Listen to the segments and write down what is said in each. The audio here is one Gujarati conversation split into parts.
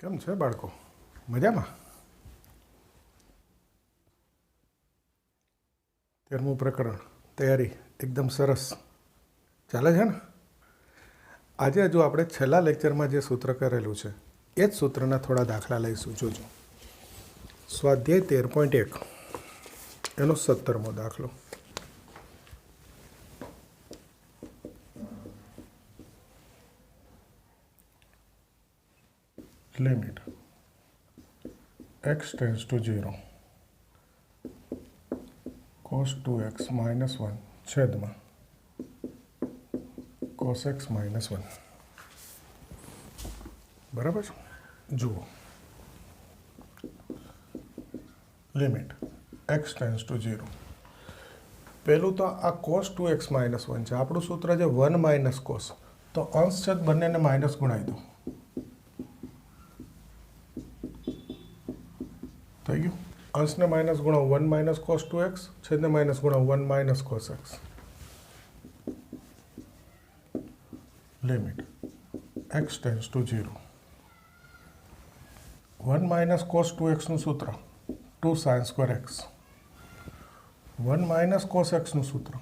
કેમ છે બાળકો? મજામાં? 13મું પ્રકરણ તૈયારી એકદમ સરસ ચાલે છે ને? આજે જો આપણે છેલ્લા લેક્ચરમાં જે સૂત્ર કરેલું છે એ જ સૂત્રના થોડા દાખલા લઈશું. જોજો, સ્વાધ્યાય 13.1 એનો 17મો દાખલો. Limit x tends to 0 cos 2x minus 1 છેદમાં cos x minus 1. બરાબર છે? જુઓ, લિમિટ x ટેન્ડ્સ ટુ 0. પહેલું તો આ cos 2x minus 1 છે. આપણું સૂત્ર છે 1 માઇનસ કોસ, તો અંશ છેદ બંનેને માઇનસ ગુણાવી દો. થઈ ગયું? અંશને માઇનસ ગુણાવો 1 માઇનસ કોસ 2x, છેદને માઇનસ ગુણાવો 1 minus cos x. Limit x tends to 0. 1 minus cos 2x નું સૂત્ર 2 sine square x. 1 minus cos x નું સૂત્ર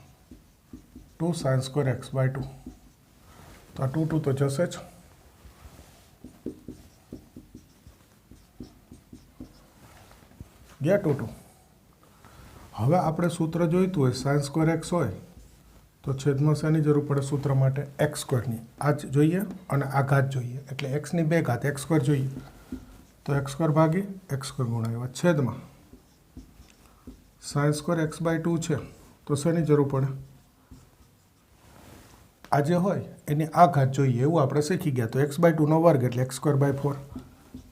2 સાઇન સ્ક્વેર x બાય 2. તો આ 2 તો જશે જ. ગયા 2. હવે આપણે સૂત્ર જોઈતું હોય સાઇન સ્ક્વેર એક્સ હોય તો છેદમાં શેની જરૂર પડે સૂત્ર માટે? એક્સ સ્ક્વેરની. આ જ જોઈએ અને આ ઘાત જોઈએ, એટલે એક્સની 2 ઘાત એક્સ સ્ક્વેર જોઈએ. તો એક્સ સ્ક્વેર ભાગી એક્સ સ્ક્વેર ગુણાવ્યા છેદમાં સાઇન સ્ક્વેર એક્સ બાય 2 છે, તો શેની જરૂર પડે? આ જે હોય એની આ ઘાત જોઈએ એવું આપણે શીખી ગયા. તો એક્સ બાય 2 નો વર્ગ એટલે એક્સ સ્ક્વેર બાય 4.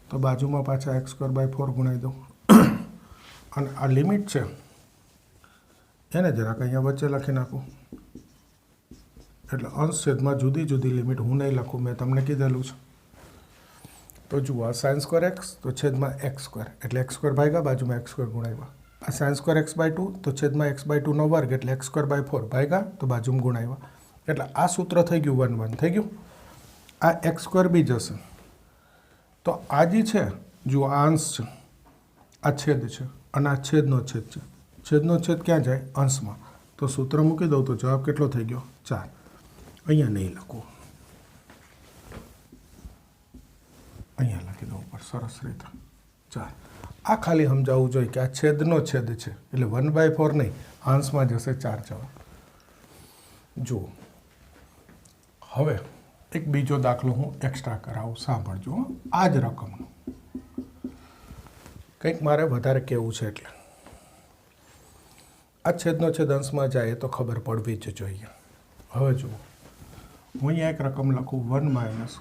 તો બાજુમાં પાછા એક્સ સ્ક્વેર બાય 4 ગુણાવી દો. અને આ લિમિટ છે એને જરાક અહીંયા વચ્ચે લખી નાખું, એટલે અંશ છેદમાં જુદી જુદી લિમિટ હું નહીં લખું, મેં તમને કીધેલું છે. તો જુઓ, આ સાઇન સ્ક્વેર એક્સ તો છેદમાં એક્સ સ્ક્વેર એટલે એક્સ સ્ક્વેર ભાગ્યા બાજુમાં એક્સ સ્ક્વેર ગુણાવ્યા. આ સાઇન સ્ક્વેર એક્સ બાય 2 તો છેદમાં એક્સ બાય 2 નો વર્ગ એટલે એક્સ સ્ક્વેર બાય 4 ભાગ્યા તો બાજુમાં ગુણાવ્યા. એટલે આ સૂત્ર થઈ ગયું 1 1 થઈ ગયું. આ એક્સ સ્ક્વેર બી જશે. તો આ જે છે જુઓ, આ અંશ છે, આ છેદ છે અને આ છેદનો છેદ છે. છેદનો છેદ ક્યાં જાય? અંશમાં. તો સૂત્ર મૂકી દઉં તો જવાબ કેટલો થઈ ગયો? 4. અહીંયા નહીં લખવું, અહીંયા લખી દઉં ઉપર સરસ રીતે 4. આ ખાલી સમજાવવું જોઈએ કે આ છેદનો છેદ છે એટલે 1/4 નહીં, અંશમાં જશે 4 જવાબ. જુઓ, હવે એક બીજો દાખલો હું એક્સ્ટ્રા કરાવું, સાંભળજો. આ જ રકમનું કંઈક મારે વધારે કહેવું છે, એટલે આ છેદનો છેદ અંશમાં જાય તો ખબર પડવી જ જોઈએ. હવે જુઓ, હું અહીંયા એક રકમ લખું 1 માઇનસ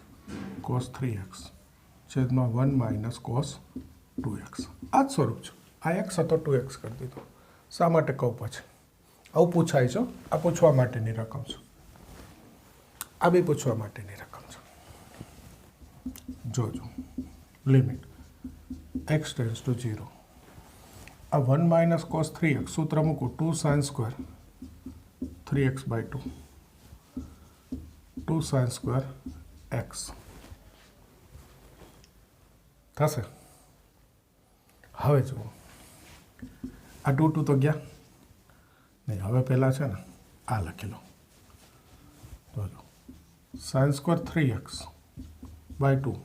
કોસ 3x છેદમાં 1 માઇનસ કોસ 2x. આ જ સ્વરૂપ છે. આ x હતો 2x કરી દીધો. શા માટે કહું પછી? આવું પૂછાય છે. આ પૂછવા માટેની રકમ છે, આ બી પૂછવા માટેની રકમ છે. જોજો, લિમિટ x ટેન્ડ્સ ટુ 0. આ 1 માઇનસ કોસ 3x સૂત્ર મૂકું 2 sine square 3x by 2. 2 sine square x થશે. હવે જુઓ, આ 2 તો ગયા નહીં. હવે પહેલાં છે ને આ લખી લો. જોજો, સાઇન સ્ક્વેર 3x બાય 2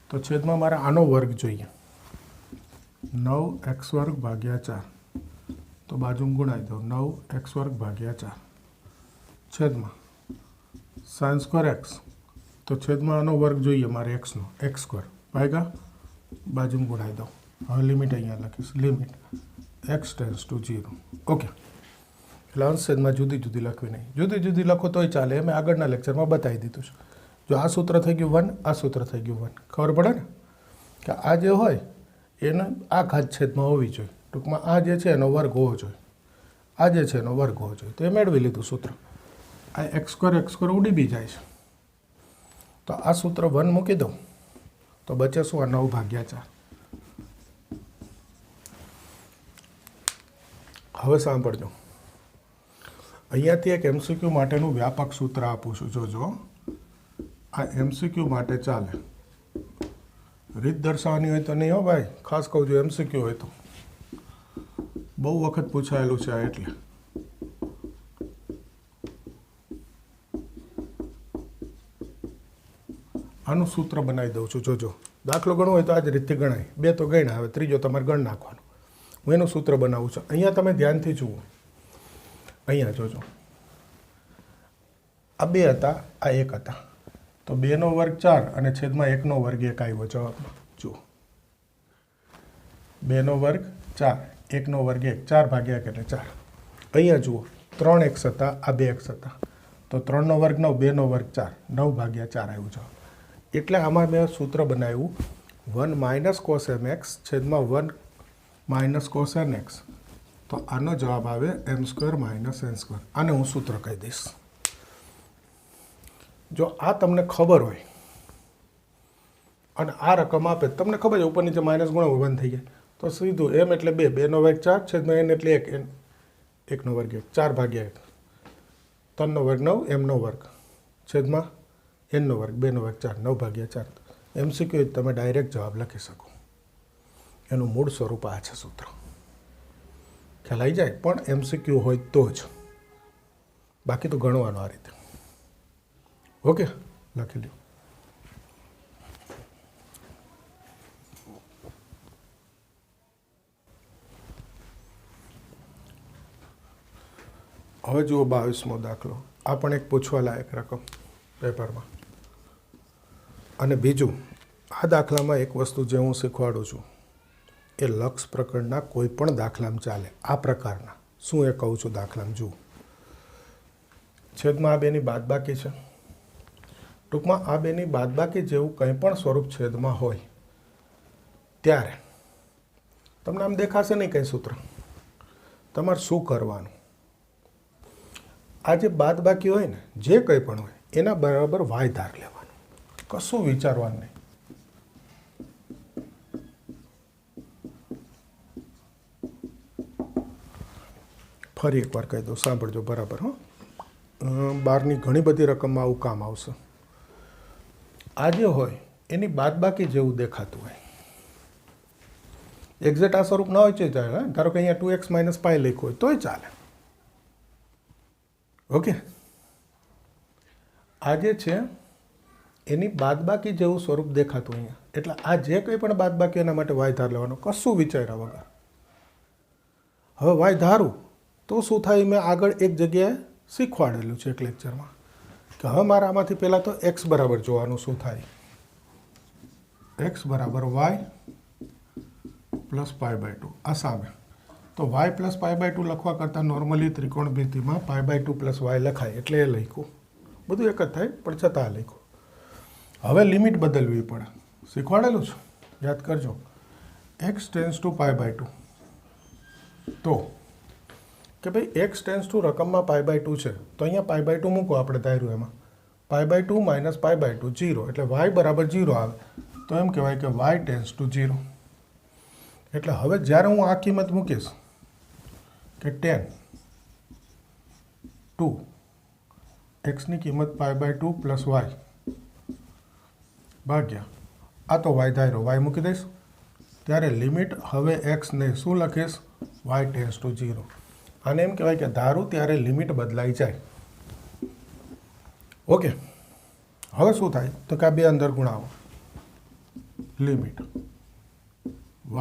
તો છેદમાં મારે આનો વર્ગ જોઈએ 9x વર્ગ ભાગ્યા 4. તો બાજુમાં ગુણાવી દો 9x વર્ગ ભાગ્યા 4 છેદમાં સાઇન સ્ક્વેર x તો છેદમાં આનો વર્ગ જોઈએ મારે xનો x સ્ક્વેર ભાગ્યા બાજુમાં ગુણાવી દો. હવે લિમિટ અહીંયા લખીશ, limit x tends to 0. Okay, એટલે અંશ છેદમાં જુદી જુદી લખવી નહીં. જુદી જુદી લખો તોય ચાલે, મેં આગળના લેક્ચરમાં બતાવી દીધું છે. જો આ સૂત્ર થઈ ગયું 1, આ સૂત્ર થઈ ગયું 1. ખબર પડે ને કે આ જે હોય એને આ ઘાત છેદમાં હોવી જોઈએ. ટૂંકમાં આ જે છે એનો વર્ગ હોવો જોઈએ, આ જે છે એનો વર્ગ હોવો જોઈએ. તો એ મેળવી લીધું સૂત્ર. આ એક્સ સ્ક્વેર ઉડી બી જાય છે. તો આ સૂત્ર 1 મૂકી દઉં તો બચે શું? આ 9 ભાગ્યા 4. હવે સાંભળજો, અહીંયાથી એક MCQ માટેનું વ્યાપક સૂત્ર આપું છું. જોજો, આ MCQ માટે ચાલે. રીત દર્શાવવાની હોય તો નહીં હો ભાઈ, ખાસ કહું છું MCQ હોય તો. બહુ વખત પૂછાયેલું છે આ એટલે. આનું સૂત્ર બનાવી દઉં છું, જોજો. દાખલો ગણવો હોય તો આ જ રીતથી ગણાય. 2 તો ગણ્યા, હવે ત્રીજો તમારે ગણ નાખવાનો. હું એનું સૂત્ર બનાવું છું. અહીંયા તમે ધ્યાનથી જુઓ, અહીંયા જોજો. આ 2 હતા, આ 1 હતા, તો 2નો વર્ગ 4 અને છેદમાં 1નો વર્ગ 1 આવ્યો જવાબમાં. જુઓ, 2નો વર્ગ 4, 1નો વર્ગ 1, 4 ભાગ્યા 1 એટલે 4. અહીંયા જુઓ 3x હતા, આ 2x હતા, તો 3નો વર્ગ 9, 2નો વર્ગ 4, 9 ભાગ્યા 4 આવ્યું જવાબ. એટલે આમાં મેં સૂત્ર બનાવ્યું 1 માઇનસ કોસ mx છેદમાં 1 માઇનસ કોસ nx. તો આનો જવાબ આવે m² માઇનસ n². આને હું સૂત્ર કહી દઈશ. જો આ તમને ખબર હોય અને આ રકમ આપે, તમને ખબર છે ઉપર નીચે માઇનસ ગુણો 1 થઈ જાય, તો સીધું m એટલે 2, 2નો વર્ગ 4 છેદમાં n એટલે 1, 1નો વર્ગ 1, 4 ભાગ્યા 1, 3નો વર્ગ 9, mનો વર્ગ છેદમાં nનો વર્ગ, 2નો વર્ગ 4, 9 ભાગ્યા 4. MCQ તમે ડાયરેક્ટ જવાબ લખી શકો. એનું મૂળ સ્વરૂપ આ છે સૂત્ર. ખ્યાલ આવી જાય, પણ MCQ હોય તો જ, બાકી તો ગણવાનું આ રીતે. ઓકે, લખી લો. હવે જુઓ 22મો દાખલો. આ પણ એક પૂછવા લાયક રકમ પેપરમાં. અને બીજું, આ દાખલામાં એક વસ્તુ જે હું શીખવાડું છું એ લક્ષ પ્રકરણના કોઈ પણ દાખલામાં ચાલે. આ પ્રકારના શું એ કહું છું દાખલામાં જુઓ. છેદમાં આ બેની બાદબાકી છે. ટૂંકમાં આ બેની બાદબાકી જેવું કંઈ પણ સ્વરૂપ છેદમાં હોય ત્યારે તમને આમ દેખાશે નહીં કંઈ સૂત્ર. તમારે શું કરવાનું, આ જે બાદબાકી હોય ને, જે કંઈ પણ હોય એના બરાબર વાય ધાર લેવાનું, કશું વિચારવાનું નહીં. ફરી એકવાર કહી દઉં, સાંભળજો બરાબર. બહારની ઘણી બધી રકમમાં આવું કામ આવશે. આ જે હોય એની બાદબાકી જેવું દેખાતું હોય, એક્ઝેક્ટ આ સ્વરૂપ ના હોય તો ચાલે. ધારો કે અહીંયા 2x માઇનસ પાય લખ્યું હોય તોય ચાલે. ઓકે, આ જે છે એની બાદબાકી જેવું સ્વરૂપ દેખાતું અહીંયા, એટલે આ જે કંઈ પણ બાદબાકી એના માટે વાય ધાર લેવાનો, કશું વિચાર્યા વગર. હવે વાય ધારું તો શું થાય, મેં આગળ એક જગ્યાએ શીખવાડેલું છે એક લેક્ચરમાં, કે હવે મારે આમાંથી પહેલાં તો x બરાબર જોવાનું શું થાય. x બરાબર y પ્લસ π/2 આ સામે. તો y પ્લસ π/2 લખવા કરતાં નોર્મલી ત્રિકોણમિતિમાં π/2 પ્લસ y લખાય, એટલે એ લખ્યું. બધું એક જ થાય પણ છતાં લખ્યું. હવે લિમિટ બદલવી પડે, શીખવાડેલું છે, યાદ કરજો. x tends to π/2. તો કે ભાઈ x ટેન્સ ટુ રકમમાં π/2 છે, તો અહીંયા π/2 મૂકો આપણે ધાર્યું એમાં. π/2 માઇનસ π/2 0, એટલે y બરાબર 0 આવે. તો એમ કહેવાય કે y ટેન્સ ટુ 0. એટલે હવે જ્યારે હું આ કિંમત મૂકીશ કે tan ટુ એક્સની કિંમત π/2 પ્લસ y ભાગ્યા આ તો y ધાર્યો, y મૂકી દઈશ, ત્યારે લિમિટ હવે એક્સને શું લખીશ, y ટેન્સ ટુ 0. આને એમ કહેવાય કે ધારું ત્યારે લિમિટ બદલાઈ જાય. ઓકે, હવે શું થાય તો કે આ બે અંદર ગુણાવો, limit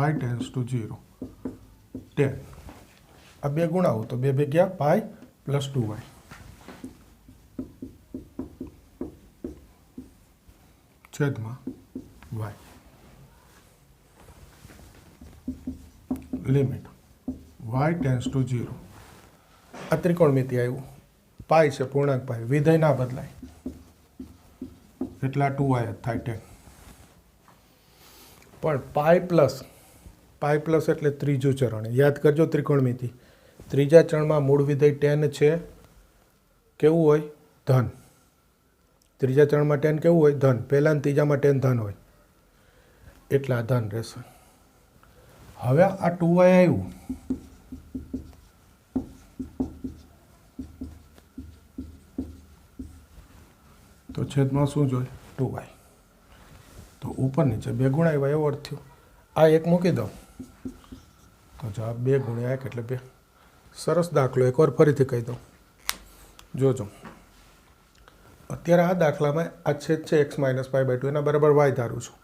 y tends to 0 tan. આ બે ગુણાવો તો 2 ભેગ્યા પાય પ્લસ 2y છેદમાં y. Limit y tends to 0. આ ત્રિકોણમિતિ આવ્યું, પાય છે પૂર્ણાંક પાય, વિધેય ના બદલાય એટલે આ 2y જ થાય 10. પણ પાય પ્લસ એટલે ત્રીજું ચરણ. યાદ કરજો ત્રિકોણમિતિ, ત્રીજા ચરણમાં મૂળ વિધેય 10 છે, કેવું હોય, ધન. ત્રીજા ચરણમાં 10 કેવું હોય, ધન. પહેલા ને ત્રીજામાં 10 ધન હોય, એટલે આ ધન રહેશે. હવે આ 2y આવ્યું, તો છેદમાં શું જોઈએ, 2y. તો ઉપર નીચે 2 ગુણાવ્યા એવો અર્થ થયો. આ એક મૂકી દો તો જવાબ 2 ગુણ્યા 1 એટલે 2. સરસ દાખલો એકવાર ફરીથી કહી દઉં. જોજો, અત્યારે આ દાખલામાં આ છેદ છે x માઇનસ પાઈ બાય 2 એના બરાબર y ધારું છું.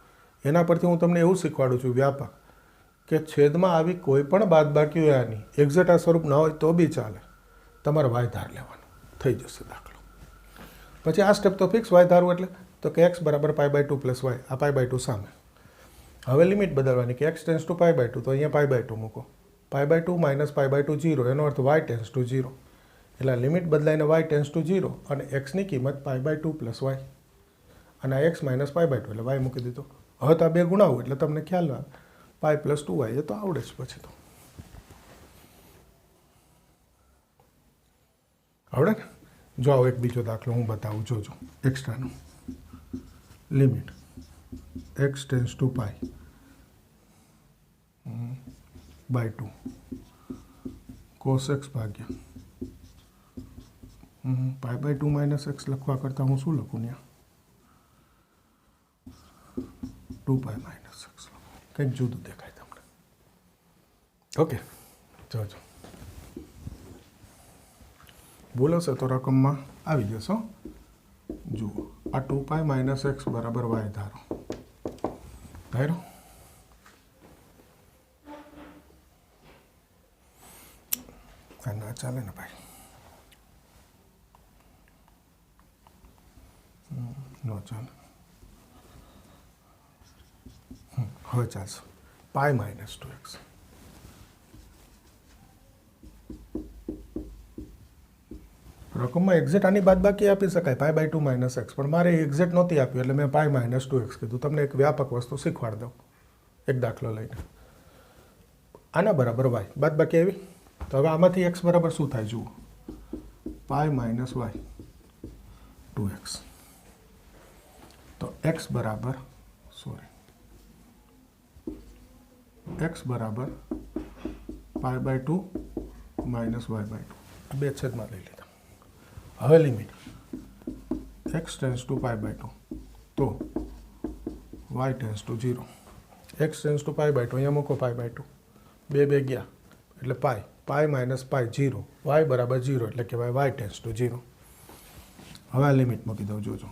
એના પરથી હું તમને એવું શીખવાડું છું વ્યાપક કે છેદમાં આવી કોઈ પણ બાદબાકી હોય આની એક્ઝેક્ટ આ સ્વરૂપ ન હોય તો બી ચાલે, તમારે y ધાર લેવાનું, થઈ જશે દાખલો. પછી આ સ્ટેપ તો ફિક્સ y ધારવું એટલે તો કે x બરાબર પાઈ બાય 2 પ્લસ y, આ પાઈ બાય 2 સામે. હવે લિમિટ બદલવાની કે x tends to pi by 2, તો અહીંયા પાઈ બાય 2 મૂકો. Pi by 2 minus pi by 2 0, એનો અર્થ y ટેન્સ ટુ 0. એટલે લિમિટ બદલાઈને y ટેન્સ ટુ 0 અને x ની કિંમત પાઈ બાય 2 પ્લસ y અને આ x માઇનસ પાઈ બાય 2 એટલે y મૂકી દીધો. હવે તો આ 2 ગુણાવું એટલે તમને ખ્યાલ આવે પાઈ પ્લસ 2y, એ તો આવડે જ પછી તો આવડે ને. જો આવો એક બીજો દાખલો હું બતાવું, જોજો એક્સ્ટ્રાનો. Limit x tends to pi by 2 cos x ભાગ્યા પાઈ બાય 2 માઇનસ x લખવા કરતાં હું શું લખું ત્યાં 2 પાઈ માઇનસ x લખું, કંઈક જુદું દેખાય તમને. ઓકે, જોજો ભૂલ હશે તો રકમમાં આવી જશો. જુઓ, આ 2 પાઈ માઇનસ x બરાબર y ધારો. ધારો ના ચાલે ને ભાઈ, ન ચાલે. હવે ચાલશે પાઈ માઇનસ 2x. રકમમાં એક્ઝેક્ટ આની બાદબાકી આપી શકાય પાઈ બાય 2 માઇનસ એક્સ, પણ મારે એક્ઝેક્ટ નહોતી આપી એટલે મેં પાઈ માઇનસ 2x કીધું. તમને એક વ્યાપક વસ્તુ શીખવાડી દઉં એક દાખલો લઈને. આના બરાબર y બાદબાકી આવી, તો હવે આમાંથી x બરાબર શું થાય જુઓ, પાઈ માઇનસ y 2x. તો x બરાબર x બરાબર pi by 2 minus y by 2, બે છેદમાં લઈ લીધા. હવે limit x tends to pi by 2 તો y tends to 0. x tends to pi by 2 અહીંયા મૂકો પાઈ બાય 2, બે બે ગયા એટલે પાઈ માઇનસ પાઈ 0, y બરાબર 0 એટલે કહેવાય y ટેન્સ ટુ 0. હવે આ લિમિટ મૂકી દઉં, જોજો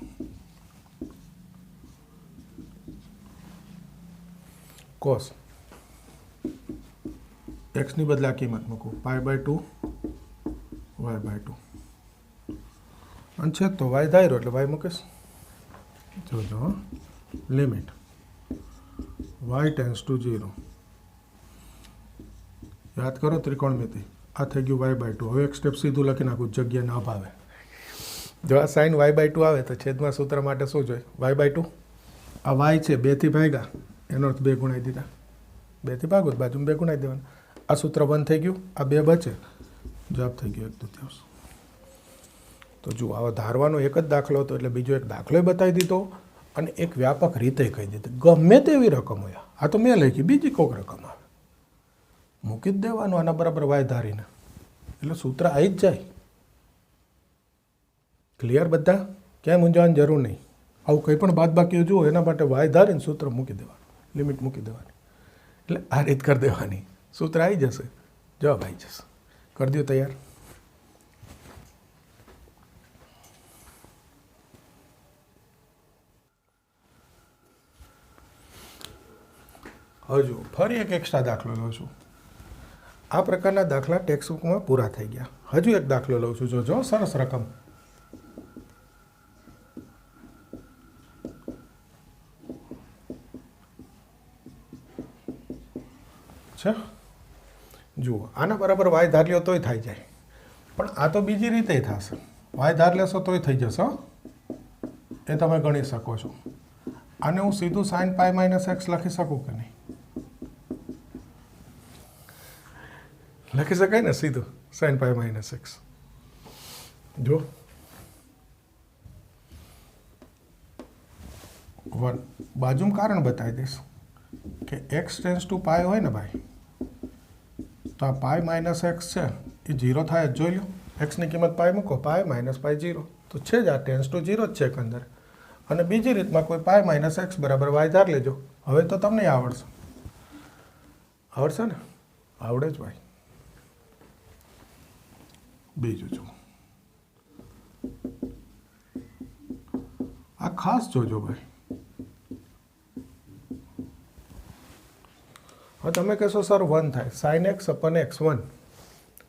કોસ x ની બદલે આ કિંમત મૂકું પાઈ બાય 2 y બાય 2 અને છે તો y ધાર્યો એટલે y મૂકીશ. જોજો લિમિટ y ટેન્સ ટુ 0. યાદ કરો ત્રિકોણમિતિ, આ થઈ ગયું y બાય 2. હવે એક સ્ટેપ સીધું લખી નાખું, જગ્યા ના ભાવે. જો આ સાઈન y બાય 2 આવે તો છેદમાં સૂત્ર માટે શું જોઈએ, y બાય 2. આ y છે 2 થી ભાગ્યા, એનો અર્થ 2 ગુણાઈ દીધા. 2 થી ભાગો બાજુમાં 2 ગુણાઈ દેવાના. આ સૂત્ર 1 થઈ ગયું, આ 2 બચે, જવાબ થઈ ગયો 1/3. તો જુઓ, આવા ધારવાનો એક જ દાખલો હતો એટલે બીજો એક દાખલો બતાવી દીધો અને એક વ્યાપક રીતે કહી દીધી. ગમે તેવી રકમ હોય, આ તો મેં લખી, બીજી કોઈક રકમ આવે મૂકી જ દેવાનું આના બરાબર y ધારીને, એટલે સૂત્ર આવી જ જાય. ક્લિયર બધા? ક્યાંય મૂંઝાવાની જરૂર નહીં. આવું કંઈ પણ બાદબાકી જુઓ એના માટે y ધારીને સૂત્ર મૂકી દેવાનું, લિમિટ મૂકી દેવાની, એટલે આ રીત કરી દેવાની, સૂત્ર આવી જશે, જવાબ આવી જશે. કરી દો તૈયાર. હજુ ફરી એક એક્સ્ટ્રા દાખલો લઉં છું. આ પ્રકારના દાખલા ટેક્સ્ટબુકમાં પૂરા થઈ ગયા. હજુ એક દાખલો લઉં છું, જોજો સરસ રકમ છે. જુઓ, આના બરાબર y ધાર લ્યો તોય થઈ જાય, પણ આ તો બીજી રીતે થશે. y ધાર લેશો તોય થઈ જશે, એ તમે ગણી શકો છો. આને હું સીધું સાઇન પાઈ માઇનસ એક્સ લખી શકું કે નહીં? લખી શકાય ને સીધું સાઇન પાઈ માઇનસ એક્સ. જો 1 બાજુમાં કારણ બતાવી દઈશ કે એક્સ ટેન્સ ટુ પાઈ હોય ને ભાઈ, તો આ પાઈ માઇનસ એક્સ છે એ 0 થાય જ જોઈ લો. એક્સની કિંમત પાઈ મૂકો, પાઈ માઇનસ પાઈ 0, તો છે જ આ ટેન્સ ટુ 0 જ છે એક અંદર. અને બીજી રીતમાં કોઈ પાય માઇનસ એક્સ બરાબર વાય ધાર લેજો. હવે તો તમને આવડશે ને? આવડે જ ભાઈ. બીજું જો આ ખાસ જોજો ભાઈ. હવે તમે કહેશો સર 1 થાય સાઇન એક્સ અપન એક્સ 1,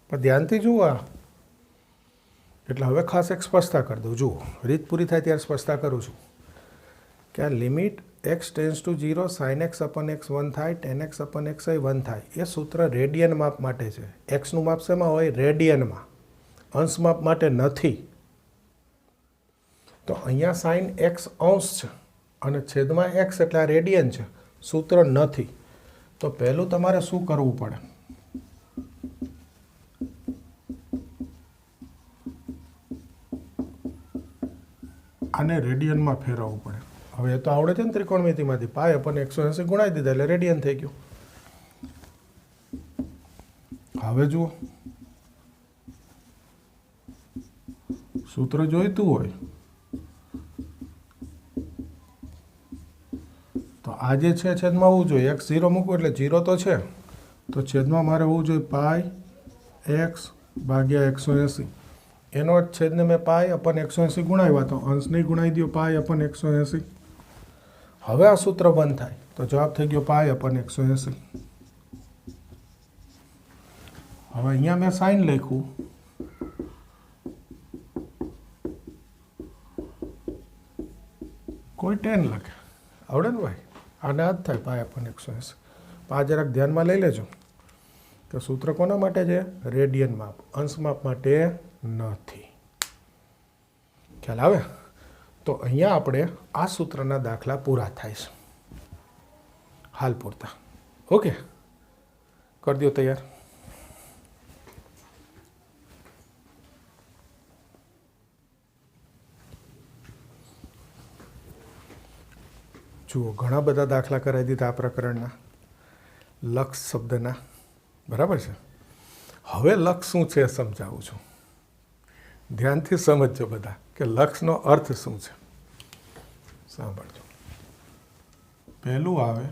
પણ ધ્યાનથી જુઓ આ. એટલે હવે ખાસ એક સ્પષ્ટતા કરી દઉં. જુઓ રીત પૂરી થાય ત્યારે સ્પષ્ટતા કરું છું કે આ limit x tends to 0 sine x અપન x 1 થાય, ટેન એક્સ અપન એક્સ 1 થાય. એ સૂત્ર રેડિયન માપ માટે છે. એક્સનું માપ શેમાં હોય? રેડિયનમાં. અંશ માપ માટે નથી. તો અહીંયા સાઇન એક્સ અંશ છે અને છેદમાં એક્સ એટલે આ રેડિયન છે. સૂત્ર નથી. તો પહેલું તમારે શું કરવું પડે? આને રેડિયનમાં ફેરવવું પડે. હવે એ તો આવડે છે ને ત્રિકોણમિતિમાંથી. પાય અપન 180 ગુણાવી દીધા એટલે રેડિયન થઈ ગયું. હવે જુઓ સૂત્ર જોઈતું હોય તો આ જે છે છેદમાં હોવું જોઈએ. એક્સ 0 મૂકવું એટલે 0 તો છે, તો છેદમાં મારે હોવું જોઈએ પાય એક્સ ભાગ્યા 180. એનો છેદને મેં પાય અપન 180 ગુણાવ્યા, તો અંશ નહીં ગુણાવી દો પાય અપન 180. હવે આ સૂત્ર બંધ થાય તો જવાબ થઈ ગયો પાય અપન 180. હવે અહીંયા મેં સાઇન લખ્યું, કોઈ 10 લખે. આવડે ને ભાઈ? આને આ જ થાય પાય અપન 180. આ જરાક ધ્યાનમાં લઈ લેજો કે સૂત્ર કોના માટે છે? રેડિયન માપ. અંશ માપ માટે નથી. ખ્યાલ આવે? તો અહીંયા આપણે આ સૂત્રના દાખલા પૂરા થાય છે હાલ પૂરતા. ઓકે, કરી દો તૈયાર. જુઓ ઘણા બધા દાખલા કરાવી દીધા આ પ્રકરણના લક્ષ શબ્દના. બરાબર છે? હવે લક્ષ શું છે સમજાવું છું. ધ્યાનથી સમજજો બધા કે લક્ષનો અર્થ શું છે. સાંભળજો. પહેલું આવે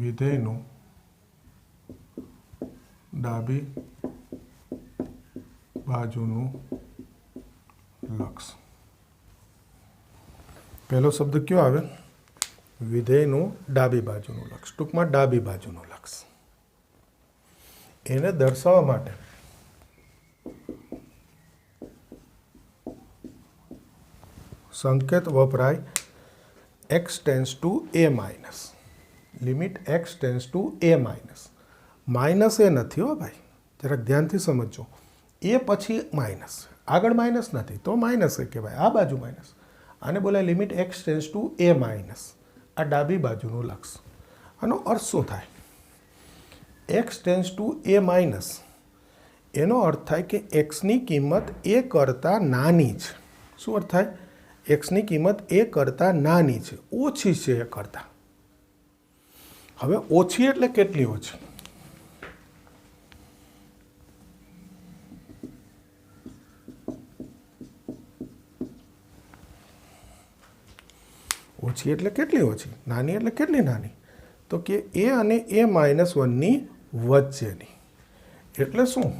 વિધેયનું ડાબી બાજુનું લક્ષ. પહેલો શબ્દ કયો આવે? વિધેયનું ડાબી બાજુનું લક્ષ. ટૂંકમાં ડાબી બાજુનું લક્ષ. એને દર્શાવવા માટે સંકેત વપરાય x tends to a minus. Limit x tends to a minus. Minus a નથી હો ભાઈ, જરાક ધ્યાનથી સમજજો. એ પછી માઇનસ, આગળ માઇનસ નથી તો માઇનસ એ કહેવાય. આ બાજુ માઇનસ. આને બોલાય limit x tends to a minus. આ ડાબી બાજુનું લક્ષ. આનો અર્થ શું થાય? X tends to a minus એનો અર્થ થાય કે એક્સની કિંમત એ કરતાં નાની છે. શું અર્થ થાય? એક્સની કિંમત એ કરતાં નાની છે, ઓછી છે એ કરતાં. હવે ઓછી એટલે કેટલી ઓછી? ઓછી એટલે કેટલી ઓછી? નાની એટલે કેટલી નાની? તો કે એ અને એ માઇનસ 1ની વચ્ચેની. એટલે શું?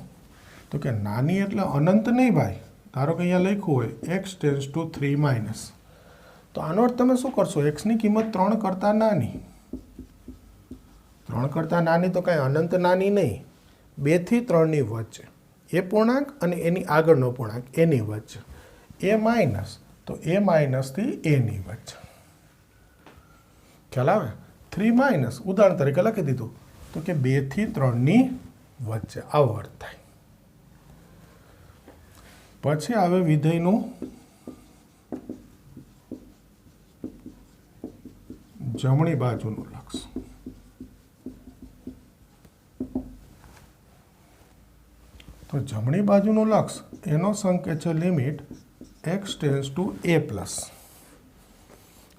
તો કે નાની એટલે અનંત નહીં ભાઈ. ધારો કે અહીંયા લખ્યું હોય એક્સ ટેન્સ ટુ 3 માઇનસ, તો આનો અર્થ તમે શું કરશો? એક્સની કિંમત 3 કરતાં નાની. 3 કરતાં નાની તો કાંઈ અનંત નાની નહીં, 2 થી 3ની વચ્ચે. એ પૂર્ણાંક અને એની આગળનો પૂર્ણાંક એની વચ્ચે. એ માઇનસ તો એ માઇનસથી એની વચ્ચે. ખ્યાલ આવે? 3 માઇનસ ઉદાહરણ તરીકે લખી દીધું તો કે 2 થી 3ની વચ્ચે. આવો અર્થ થાય. પછી આવે વિધેયનું જમણી બાજુનું લક્ષ. તો જમણી બાજુનું લક્ષ એનો સંકેત છે limit x tends to a plus.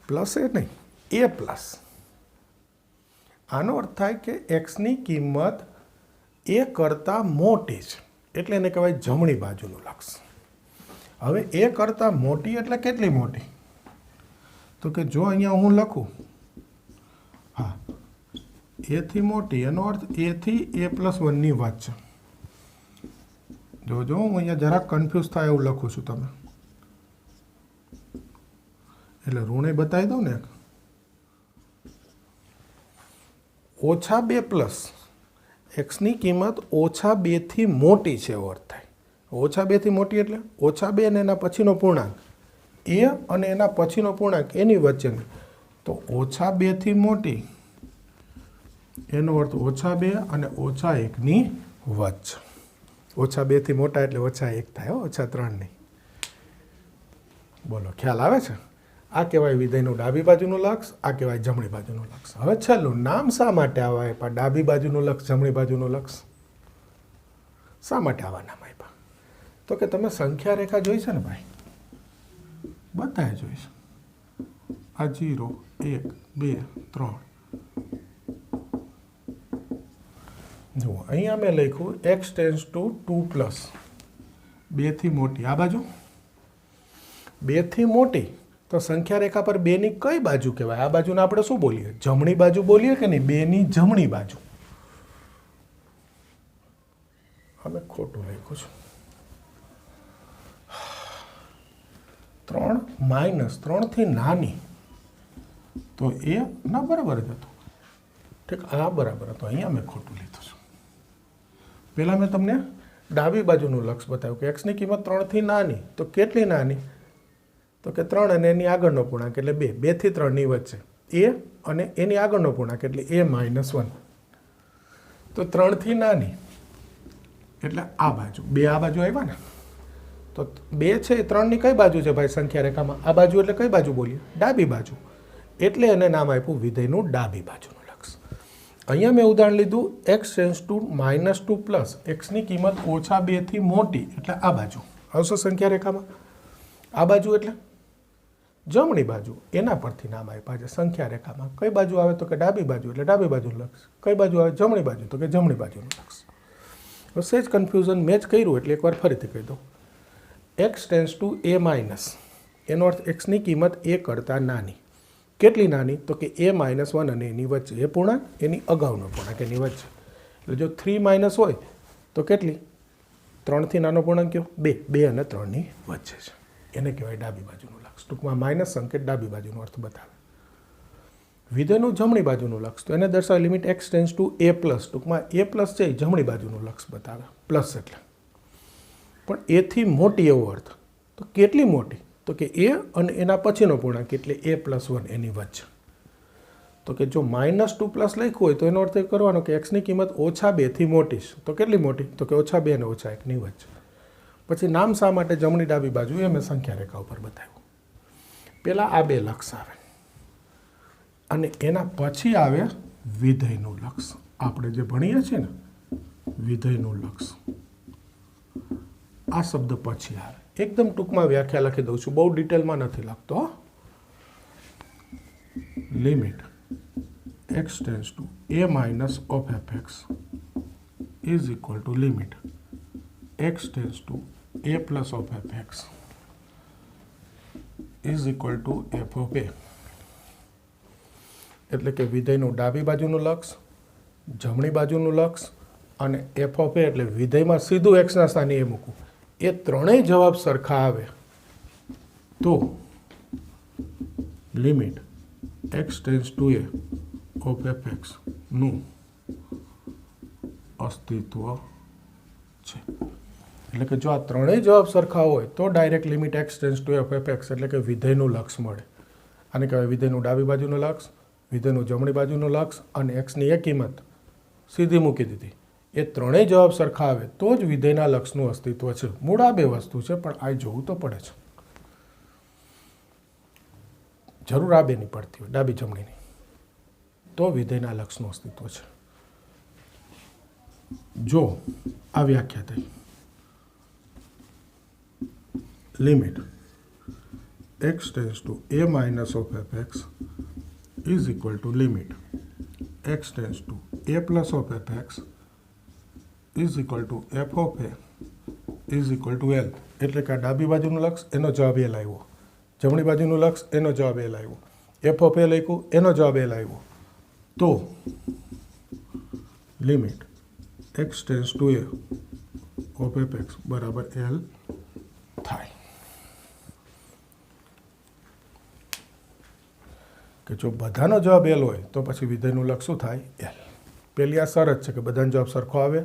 Plus a નહીં, એ પ્લસ. આનો અર્થ થાય કે એક્સની કિંમત એ કરતાં મોટી છે એટલે એને કહેવાય જમણી બાજુનું લક્ષ. હવે એ કરતાં મોટી એટલે કેટલી મોટી? તો કે જો અહીંયા હું લખું, હા, એથી મોટી, એનો અર્થ એથી a+1ની વચ્ચે. જોજો હું અહીંયા જરાક કન્ફ્યુઝ થાય એવું લખું છું, તમે એટલે ઋણે બતાવી દઉં ને. -2 પ્લસ એક્સની કિંમત -2થી મોટી છે એવો અર્થ થાય. -2થી મોટી એટલે -2 અને એના પછીનો પૂર્ણાંક એ અને એના પછીનો પૂર્ણાંક એની વચ્ચેની. તો -2થી મોટી એનો અર્થ -2 અને -1ની વચ્ચે. -2થી મોટા એટલે -1 થાય, -3 નહીં. બોલો, ખ્યાલ આવે છે? આ કહેવાય વિધેયનું ડાબી બાજુનું લક્ષ, આ કહેવાય જમણી બાજુનું લક્ષ. હવે છેલ્લું, નામ શા માટે આવા આપ્યા? ડાબી બાજુનું લક્ષ, જમણી બાજુનું લક્ષ. શા માટે આવા નામ આપ્યા? તો કે તમે સંખ્યા રેખા જોઈ છે ને ભાઈ, બધાએ જોઈ છે. આ 0, 1, 2, 3. જુઓ અહીંયા મેં લખ્યું x ટેન્ડ્સ ટુ 2+, 2થી મોટી. આ બાજુ 2થી મોટી, તો સંખ્યા રેખા પર 2ની કઈ બાજુ કહેવાય? આ બાજુને આપણે શું બોલીએ? જમણી બાજુ બોલીએ કે નહીં? 2ની જમણી બાજુ. હવે ખોટું લખ્યું છું. 3 - 3થી નાની, તો એ ના બરાબર જ હતું. ઠીક, આ બરાબર હતું. અહીંયા મેં ખોટું લીધું છે. પહેલાં મેં તમને ડાબી બાજુનું લક્ષ બતાવ્યું કે એક્સની કિંમત 3થી નાની, તો કેટલી નાની? તો કે 3 અને એની આગળનો પૂર્ણાંક એટલે 2, 2થી 3ની વચ્ચે. એ અને એની આગળનો પૂર્ણાંક એટલે a-1. તો 3થી નાની એટલે આ બાજુ. 2 આ બાજુ આવ્યા ને, તો 2 છે એ 3ની કઈ બાજુ છે ભાઈ સંખ્યા રેખામાં? આ બાજુ એટલે કઈ બાજુ બોલીએ? ડાબી બાજુ. એટલે એને નામ આપ્યું વિધેયનું ડાબી બાજુનું લક્ષ. અહીંયા મેં ઉદાહરણ લીધું x ટેન્ડ્સ ટુ -2 પ્લસ એક્સની કિંમત -2થી મોટી એટલે આ બાજુ આવશે સંખ્યા રેખામાં. આ બાજુ એટલે જમણી બાજુ. એના પરથી નામ આપ્યા છે સંખ્યા રેખામાં. કઈ બાજુ આવે? તો કે ડાબી બાજુ એટલે ડાબી બાજુનું લક્ષ. કઈ બાજુ આવે? જમણી બાજુ, તો કે જમણી બાજુનું લક્ષ. હવે સેજ કન્ફ્યુઝન મેચ કર્યું એટલે એકવાર ફરીથી કહી દઉં. x ટેન્ડ્સ ટુ a-, એનો અર્થ એક્સની કિંમત a કરતાં નાની. કેટલી નાની? તો કે a-1 અને એની વચ્ચે. એ પૂર્ણાંક, એની અગાઉનો પૂર્ણાંક એની વચ્ચે. એટલે જો 3- હોય તો કેટલી? 3થી નાનો પૂર્ણાંક કયો? 2, 2 અને 3ની વચ્ચે છે. એને કહેવાય ડાબી બાજુનું લક્ષ. ટૂંકમાં માઇનસ સંકેત ડાબી બાજુનો અર્થ બતાવે. વિધેયનું જમણી બાજુનું લક્ષ, તો એને દર્શાવે limit x tends two a+. ટૂંકમાં a+ છે એ જમણી બાજુનું લક્ષ બતાવે. પ્લસ એટલે પણ એથી મોટી એવો અર્થ. તો કેટલી મોટી? તો કે એ અને એના પછીનો પૂર્ણાંક એટલે a+1 એની વચ્ચે. તો કે જો -2+ લખ્યું હોય તો એનો અર્થ એ કરવાનો કે એક્સની કિંમત -2થી મોટી છે. તો કેટલી મોટી? તો કે -2 અને -1ની વચ્ચે. પછી નામ શા માટે જમણી ડાબી બાજુ? એ મેં સંખ્યા રેખા ઉપર બતાવ્યું. પહેલાં આ 2 લક્ષ આવે અને એના પછી આવે વિધેયનું લક્ષ. આપણે જે ભણીએ છીએ ને વિધેયનું લક્ષ, આ શબ્દ પછી આવે. એકદમ ટૂંકમાં વ્યાખ્યા લખી દઉં છું, બહુ ડિટેલમાં નથી લખતો. Limit x tends two a- of fx is equal to limit x tends two a+ of fx is equal to f of a. એટલે કે વિધેયનું ડાબી બાજુનું લક્ષ, જમણી બાજુનું લક્ષ અને f of a એટલે વિધેયમાં સીધું એક્સના સ્થાને એ મૂકવું. એ ત્રણેય જવાબ સરખા આવે તો limit x tends two a of fx નું અસ્તિત્વ છે. એટલે કે જો આ ત્રણેય જવાબ સરખા હોય તો direct limit x tends two a of fx એટલે કે વિધેયનું લક્ષ મળે. આને કહેવાય વિધેયનું ડાબી બાજુનું લક્ષ, વિધેયનું જમણી બાજુનું લક્ષ અને એક્સની એક કિંમત સીધી મૂકી દીધી. એ ત્રણેય જવાબ સરખા આવે તો જ વિધેયના લક્ષનું અસ્તિત્વ છે. મૂળ આ 2 વસ્તુ છે પણ આ જોવું તો પડે છે. જરૂર આ 2ની પડતી હોય, ડાબી જમણીની, તો વિધેયના લક્ષનું અસ્તિત્વ છે. જો આ વ્યાખ્યા થઈ limit x tends two a- of fx is equal to limit x tends two a+ of fx is equal to f of a is equal to L. એટલે કે આ ડાબી બાજુનું લક્ષ એનો જવાબ એલ આવ્યો, જમણી બાજુનું લક્ષ એનો જવાબ એલ આવ્યો, એફ ઓફ એ લખ્યું એનો જવાબ એલ આવ્યો. તો limit x tends to A of F x બરાબર એલ થાય. કે જો બધાનો જવાબ એલ હોય તો પછી વિધેયનું લક્ષ શું થાય? એલ. પહેલી આ શરત છે કે બધાનો જવાબ સરખો આવે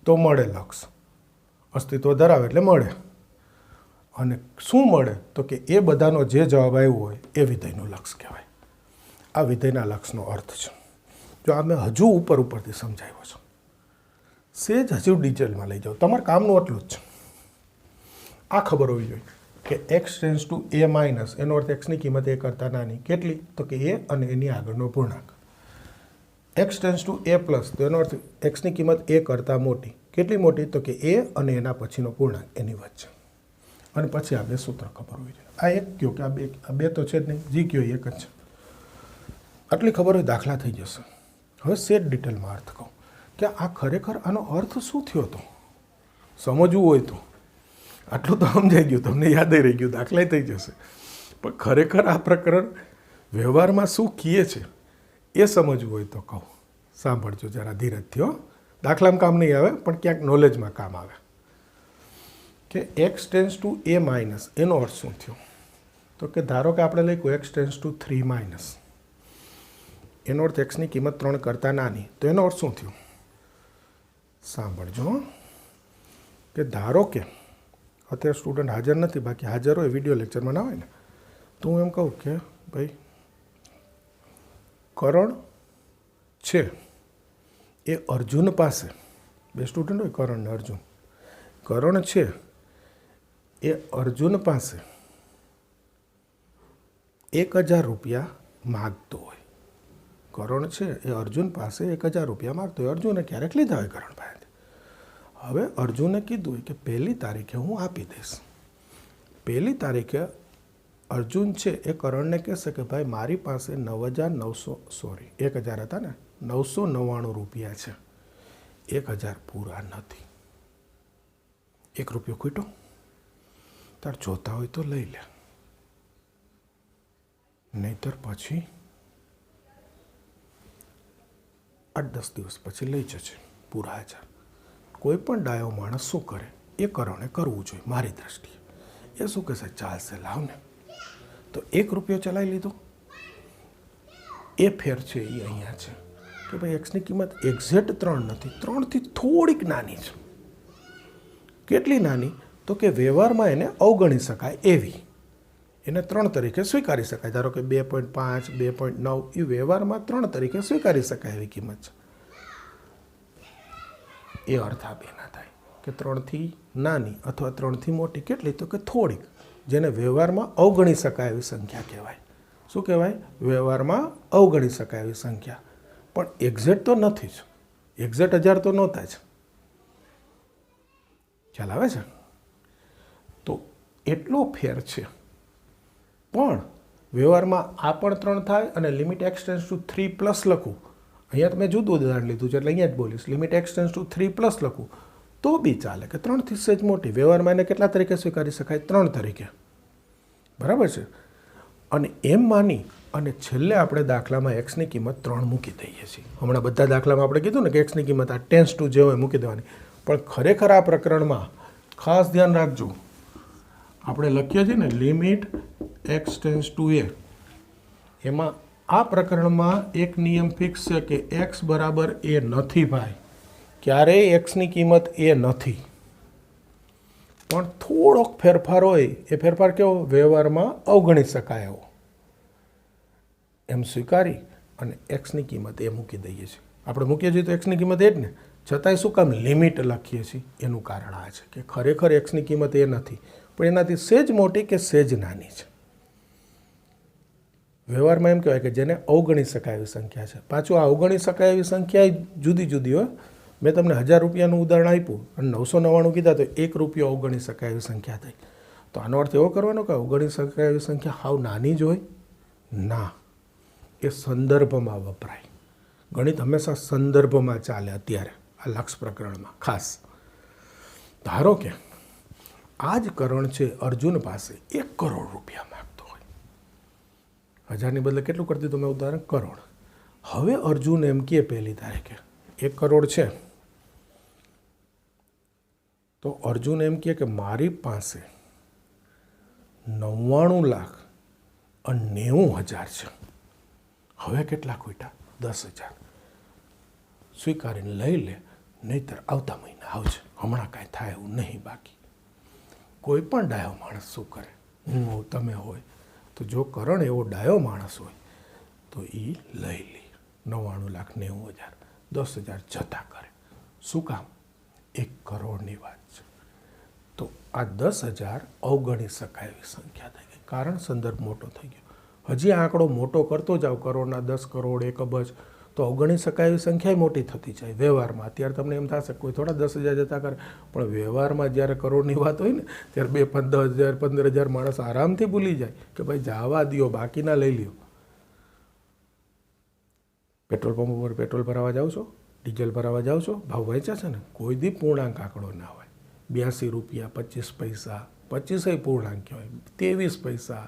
તો મળે લક્ષ, અસ્તિત્વ ધરાવે એટલે મળે. અને શું મળે તો કે એ બધાનો જે જવાબ આવ્યો હોય એ વિધેયનું લક્ષ કહેવાય. આ વિધેયના લક્ષનો અર્થ છે. જો આ મેં હજુ ઉપરથી સમજાવ્યો છે, સેજ હજુ ડિટેલમાં લઈ જાઓ, તમારે કામનું એટલું જ છે. આ ખબર હોવી જોઈએ કે x tends to a minus એનો અર્થ એક્સની કિંમત એ કરતાં નાની. કેટલી? તો કે એ અને એની આગળનો પૂર્ણાંક. X tends to a plus તો એનો અર્થ એક્સની કિંમત એ કરતાં મોટી. કેટલી મોટી? તો કે એ અને એના પછીનો પૂર્ણાંક એની વચ્ચે. અને પછી આ બે સૂત્ર ખબર હોવી જોઈએ. આ એક કયો કે આ બે તો છે જ નહીં, જી કયો એક જ છે. આટલી ખબર હોય દાખલા થઈ જશે. હવે સેટ ડિટેલમાં અર્થ કહું કે આ ખરેખર આનો અર્થ શું થયો હતો સમજવું હોય તો આટલું તો સમજાઈ ગયું, તમને યાદ રહી ગયું, દાખલા થઈ જશે. પણ ખરેખર આ પ્રકરણ વ્યવહારમાં શું કહે છે એ સમજવું હોય તો કહું, સાંભળજો જરા ધીરજથી. હો, દાખલામાં કામ નહીં આવે પણ ક્યાંક નોલેજમાં કામ આવે. કે x tends to a minus એનો અર્થ શું થયો? તો કે ધારો કે આપણે લખ્યું એક્સ ટેન્સ ટુ 3 માઇનસ, એનો અર્થ એક્સની કિંમત 3 કરતાં નાની. તો એનો અર્થ શું થયો? સાંભળજો કે ધારો કે અત્યારે સ્ટુડન્ટ હાજર નથી, બાકી હાજર હોય વિડીયો લેક્ચરમાં ના હોય ને, તો હું એમ કહું કે ભાઈ કરણ છે એ અર્જુન પાસે, બે સ્ટુડન્ટ હોય કરણ ને અર્જુન, કરણ છે એ અર્જુન પાસે 1000 રૂપિયા માગતો હોય. કરણ છે એ અર્જુન પાસે 1000 રૂપિયા માગતો હોય. અર્જુને ક્યારેક લીધા હોય કરણ પાસે. હવે અર્જુને કીધું હોય કે 1 તારીખે હું આપી દઈશ. 1 તારીખે અર્જુન છે એ કરણને કહેશે કે ભાઈ મારી પાસે 1000 હતા ને 999 રૂપિયા છે, 1000 પૂરા નથી. 1 રૂપિયો ખૂટ્યો, તાર જોતા હોય તો લઈ લે, નહીતર પછી 8-10 દિવસ પછી લઈ જશે પૂરા 1000. કોઈ પણ ડાયો માણસ શું કરે એ કરણે કરવું જોઈએ મારી દ્રષ્ટિએ. એ શું કહેશે? ચાલશે લાવ ને. તો 1 રૂપિયો ચલાવી લીધો. એ ફેર છે એ અહીંયા છે કે ભાઈ એક્સની કિંમત એક્ઝેક્ટ 3 નથી, 3થી થોડીક નાની છે. કેટલી નાની? તો કે વ્યવહારમાં એને અવગણી શકાય એવી, એને 3 તરીકે સ્વીકારી શકાય. ધારો કે 2.5 2.9 એ વ્યવહારમાં 3 તરીકે સ્વીકારી શકાય એવી કિંમત છે. એ અર્થ આ બેના થાય કે 3થી નાની અથવા 3થી મોટી. કેટલી? તો કે થોડીક, જેને વ્યવહારમાં અવગણી શકાય એવી સંખ્યા કહેવાય. શું કહેવાય? વ્યવહારમાં અવગણી શકાય એવી સંખ્યા. પણ એક્ઝેક્ટ તો નથી જ, એક્ઝેક્ટ 1000 તો નહોતા જ. ખ્યાલ આવે છે? તો એટલો ફેર છે. પણ વ્યવહારમાં આ પણ 3 થાય અને limit x tends to 3 plus લખું, અહીંયા મેં જુદું ઉદાહરણ લીધું છે એટલે અહીંયા જ બોલીશ. Limit x tends to 3 plus લખું તો બી ચાલે કે 3થી સેજ મોટી. વ્યવહારમાં એને કેટલા તરીકે સ્વીકારી શકાય? 3 તરીકે. બરાબર છે? અને એમ માની અને છેલ્લે આપણે દાખલામાં એક્સની કિંમત 3 મૂકી દઈએ છીએ. હમણાં બધા દાખલામાં આપણે કીધું ને કે એક્સની કિંમત આ ટેન્સ ટુ જે હોય મૂકી દેવાની. પણ ખરેખર આ પ્રકરણમાં ખાસ ધ્યાન રાખજો, આપણે લખીએ છીએ ને લિમિટ એક્સ ટેન્સ ટુ એ, એમાં આ પ્રકરણમાં એક નિયમ ફિક્સ છે કે એક્સ બરાબર એ નથી ભાઈ. ક્યારેય એક્સની કિંમત એ નથી. પણ થોડોક ફેરફાર હોય, એ ફેરફાર કેવો? વ્યવહારમાં અવગણી શકાય એવો. એમ સ્વીકારી અને એક્સની કિંમત એ મૂકી દઈએ છીએ. આપણે મૂકીએ છીએ તો એક્સની કિંમત એ જ ને, છતાંય શું કામ લિમિટ લખીએ છીએ? એનું કારણ આ છે કે ખરેખર એક્સની કિંમત એ નથી, પણ એનાથી સેજ મોટી કે સેજ નાની છે. વ્યવહારમાં એમ કહેવાય કે જેને અવગણી શકાય એવી સંખ્યા છે. પાછું આ અવગણી શકાય એવી સંખ્યા જુદી જુદી હોય. મેં તમને 1000 રૂપિયાનું ઉદાહરણ આપ્યું અને 999 કીધા તો 1 રૂપિયો અવગણી શકાય એવી સંખ્યા થઈ. તો આનો અર્થ એવો કરવાનો કે અવગણી શકાય એવી સંખ્યા હાવ નાની જ હોય? ના, એ સંદર્ભમાં વપરાય. ગણિત હંમેશા સંદર્ભમાં ચાલે. અત્યારે આ લક્ષ પ્રકરણમાં ખાસ ધારો કે આ જ કરણ છે અર્જુન પાસે 1 કરોડ રૂપિયા માગતો હોય. 1000ની બદલે કેટલું કરી દીધું મેં ઉદાહરણ? કરોડ. હવે અર્જુન એમ કહે પહેલી તારીખે 1 કરોડ છે, તો અર્જુન એમ કહે કે મારી પાસે 99,90,000 છે. હવે કેટલા ખૂટ્યા? 10,000. સ્વીકારીને લઈ લે, નહીંતર આવતા મહિને આવજે, હમણાં કાંઈ થાય એવું નહીં. બાકી કોઈ પણ ડાયો માણસ શું કરે? હું હોઉં, તમે હોય, તો જો કરણ એવો ડાયો માણસ હોય તો એ લઈ લે 99,90,000. 10,000 જતા કરે. શું કામ? 1 કરોડની વાત છે. તો આ 10,000 અવગણી શકાય એવી સંખ્યા થઈ ગઈ, કારણ સંદર્ભ મોટો થઈ ગયો. હજી આંકડો મોટો કરતો જાવ, કરોડના 10 કરોડ, 1 અબજ, તો અવગણી શકાય એવી સંખ્યા મોટી થતી જાય વ્યવહારમાં. અત્યારે તમને એમ થશે કોઈ થોડા 10,000 જતા કરે, પણ વ્યવહારમાં જ્યારે કરોડની વાત હોય ને ત્યારે 2, 10,000, 15,000 માણસ આરામથી ભૂલી જાય કે ભાઈ જવા દો, બાકીના લઈ લ્યો. પેટ્રોલ પંપ ઉપર પેટ્રોલ ભરાવા જાઓ છો, ડીઝલ ભરાવા જાઓ છો, ભાવ વેચ્યા છે ને, કોઈ દી પૂર્ણાંક આંકડો ના હોય. 82 રૂપિયા 25 પૈસા, 25 પૂર્ણાંક કહેવાય, 23 પૈસા,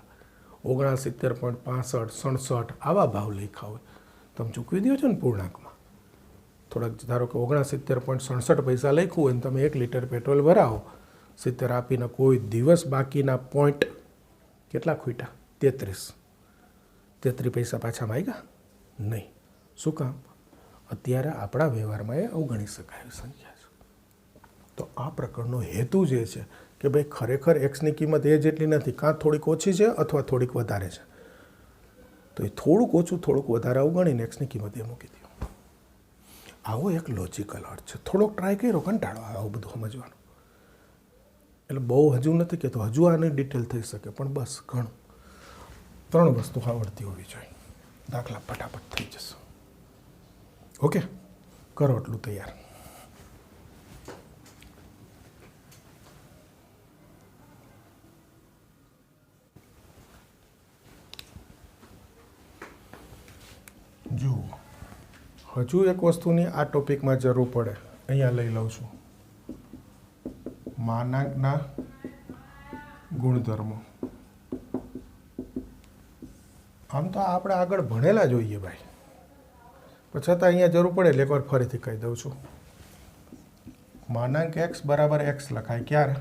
69.65, 67 આવા ભાવ લખ્યા હોય. તમે ચૂકવી દો છો ને પૂર્ણાંકમાં. થોડાક ધારો કે 69.67 પૈસા લખ્યું હોય ને તમે 1 લીટર પેટ્રોલ ભરાવો, 70 આપીને કોઈ દિવસ બાકીના પોઈન્ટ કેટલા ખૂટ્યા? 33 પૈસા પાછા માંગ્યા નહીં. શું કામ? અત્યારે આપણા વ્યવહારમાં એ અવગણી શકાય એવી સંખ્યા છે. તો આ પ્રકરણનો હેતુ જે છે કે ભાઈ ખરેખર એક્સની કિંમત એ જેટલી નથી, કાં થોડીક ઓછી છે અથવા થોડીક વધારે છે, તો એ થોડુંક ઓછું થોડુંક વધારે અવગણીને એક્સની કિંમત એ મૂકી દો. આવો એક લોજિકલ અર્થ છે. થોડોક ટ્રાય કર્યો, કંટાળો આવે આવું બધું સમજવાનું. એટલે બહુ હજુ નથી કહેતો, હજુ આની ડિટેલ થઈ શકે, પણ બસ ઘણું 3 વસ્તુ આવડતી હોવી જોઈએ, દાખલા ફટાફટ થઈ જશે. ઓકે, કરો એટલું તૈયાર. જુઓ, હજુ એક વસ્તુની આ ટોપિકમાં જરૂર પડે, અહીંયા લઈ લઉં છું. માનાંકના ગુણધર્મો. આમ તો આપણે આગળ ભણેલા જોઈએ ભાઈ, પણ છતાં અહીંયા જરૂર પડે એટલે એકવાર ફરીથી કહી દઉં છું. માનાંક x બરાબર x લખાય ક્યારે?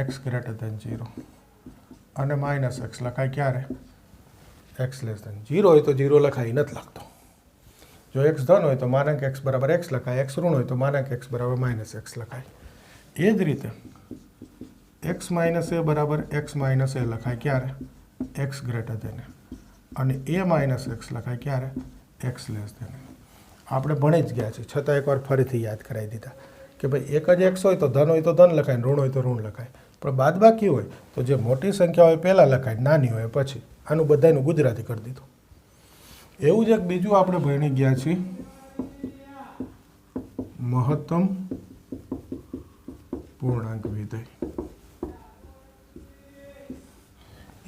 x ગ્રેટર દેન 0. અને માઇનસ x લખાય ક્યારે? x લેસ દેન 0 હોય તો 0 લખાય, નથી લાગતો. જો x ધન હોય તો માનાંક x બરાબર x લખાય, x ઋણ હોય તો માનાંક x બરાબર માઇનસ x લખાય. એ જ રીતે x માઇનસ એ બરાબર x માઇનસ એ લખાય ક્યારે? x greater than. અને a માઇનસ x લખાય ક્યારે? x less than. આપણે ભણી જ ગયા છે, છતાં એકવાર ફરીથી યાદ કરાવી દીધા કે ભાઈ એક જ x હોય તો ધન લખાય, ઋણ હોય તો ઋણ લખાય, પણ બાદબાકી હોય તો જે મોટી સંખ્યા હોય પહેલાં લખાય, નાની હોય પછી. આનું બધાનું ગુજરાતી કરી દીધું. એવું જ એક બીજું આપણે ભણી ગયા છીએ, મહત્તમ પૂર્ણાંક વિધેય.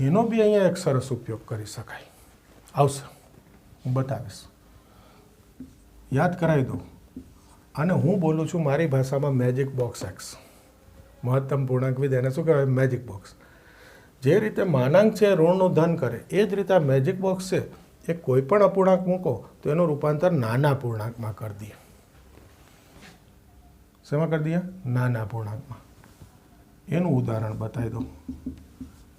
એનો બી અહીંયા એક સરસ ઉપયોગ કરી શકાય. આવશે, હું બતાવીશ, યાદ કરાવી દઉં. અને હું બોલું છું મારી ભાષામાં મેજિક બોક્સ એક્સ. મહત્તમ પૂર્ણાંક વિધેય એને શું કહેવાય? Magic box. જે રીતે માનાંક છે ઋણનું ધન કરે, એ જ રીતે આ મેજિક બોક્સ છે એ કોઈ પણ અપૂર્ણાંક મૂકો તો એનું રૂપાંતર નાના પૂર્ણાંકમાં કરી દઈએ. શેમાં કરી દઈએ? નાના પૂર્ણાંકમાં. એનું ઉદાહરણ બતાવી દઉં.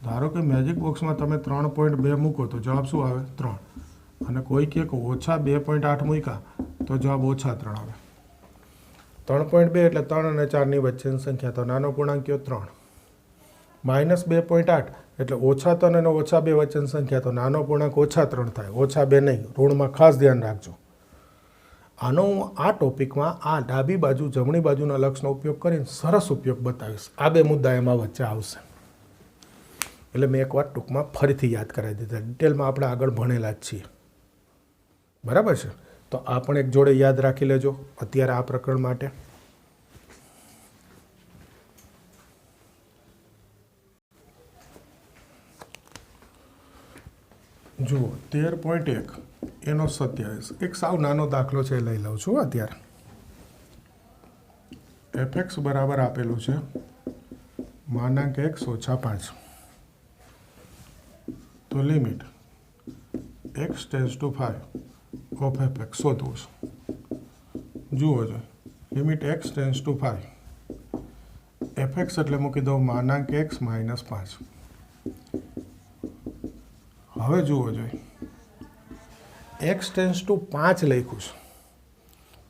ધારો કે મેજિક બોક્સમાં તમે 3.2 મૂકો તો જવાબ શું આવે? 3. અને કોઈ કહે કે ઓછા 2.8 મૂક્યા તો જવાબ ઓછા 3 આવે. 3.2 એટલે 3 અને 4ની વચ્ચેની સંખ્યા, તો નાનો પૂર્ણાંક કયો? 3. માઇનસ 2.8 એટલે ઓછા 3 અને ઓછા 2 વચ્ચેની સંખ્યા, તો નાનો પૂર્ણાંક ઓછા 3 થાય, ઓછા 2 નહીં. ઋણમાં ખાસ ધ્યાન રાખજો. આનો હું આ ટોપિકમાં આ ડાબી બાજુ જમણી બાજુના લક્ષનો ઉપયોગ કરીને સરસ ઉપયોગ બતાવીશ. આ 2 મુદ્દા એમાં વચ્ચે આવશે. એટલે મેં એકવાર ટૂંકમાં ફરીથી યાદ કરાવી દીધા. ડિટેલમાં આપણે આગળ ભણેલા જ છીએ, બરાબર છે? તો આ પણ એક જોડે યાદ રાખી લેજો અત્યારે આ પ્રકરણ માટે. જુઓ, 13.1 એનો 27. એક સાવ નાનો દાખલો છે, લઈ લઉં છું અત્યારે. fx બરાબર આપેલું છે માનાંક x ઓછા 5 તો limit x tends two 5 of fx શોધવું છે। જુઓ જો limit x tends two 5 fx એટલે મૂકી દઉં માનાંક x માઇનસ 5। હવે જુઓ જોઈએ x ટેન્ડ્સ ટુ 5 લખ્યું છે,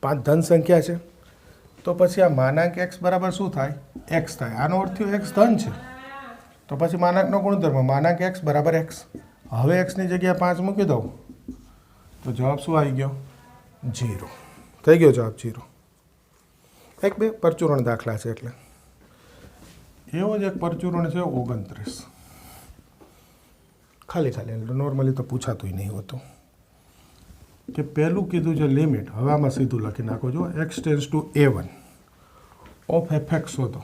5 ધન સંખ્યા છે, તો પછી આ માનાંક x બરાબર શું થાય? x થાય। આનો અર્થ થયો x ધન છે, તો પછી માનાંકનો ગુણધર્મ માનાંક x બરાબર x। હવે x ની જગ્યાએ 5 મૂકી દઉં તો જવાબ શું આવી ગયો? 0 થઈ ગયો જવાબ 0। એક બે પરચુરણ દાખલા છે એટલે એવો જ એક પરચુરણ છે 29। ખાલી નોર્મલી તો પૂછાતું નહીં હોતું કે પહેલું કીધું છે લિમિટ, હવે આમાં સીધું લખી નાખો જો x tends two a1 of fx શોધો।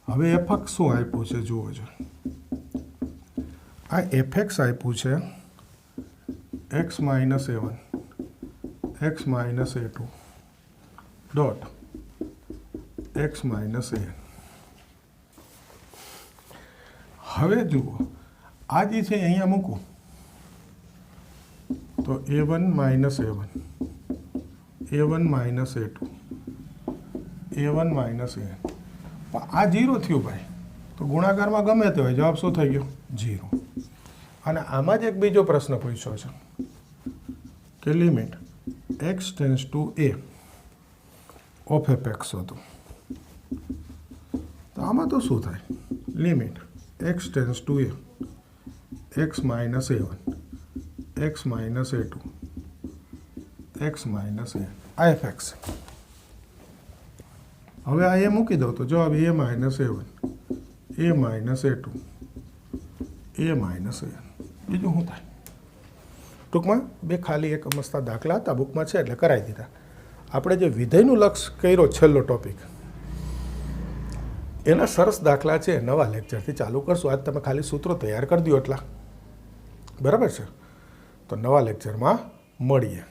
હવે fx શું આપ્યું છે જુઓ છો, આ fx આપ્યું છે x minus a1 x minus a2 dot x minus a। હવે જુઓ આ જે છે અહીંયા મૂકું તો a1 minus a1 a1 minus a2 a1 minus a। આ 0 થયું ભાઈ, તો ગુણાકારમાં ગમે તે હોય જવાબ શું થઈ ગયો? 0। અને આમાં જ એક બીજો પ્રશ્ન પૂછ્યો છે કે limit x tends two a of fx શોધો। તો આમાં તો શું થાય? Limit x tends two a x minus a1 x minus a2 x minus a આ fx। હવે આ એ મૂકી દઉં તો જવાબ a minus a1 a minus a2 a minus a। બીજું શું થાય? ટૂંકમાં બે ખાલી એક મસ્તા દાખલા હતા બુકમાં છે એટલે કરાવી દીધા। આપણે જે વિધેયનું લક્ષ કર્યો છેલ્લો ટોપિક, એના સરસ દાખલા છે નવા લેક્ચરથી ચાલુ કરશું। આજ તમે ખાલી સૂત્રો તૈયાર કરી દો એટલા, બરાબર છે? તો નવા લેક્ચરમાં મળીએ।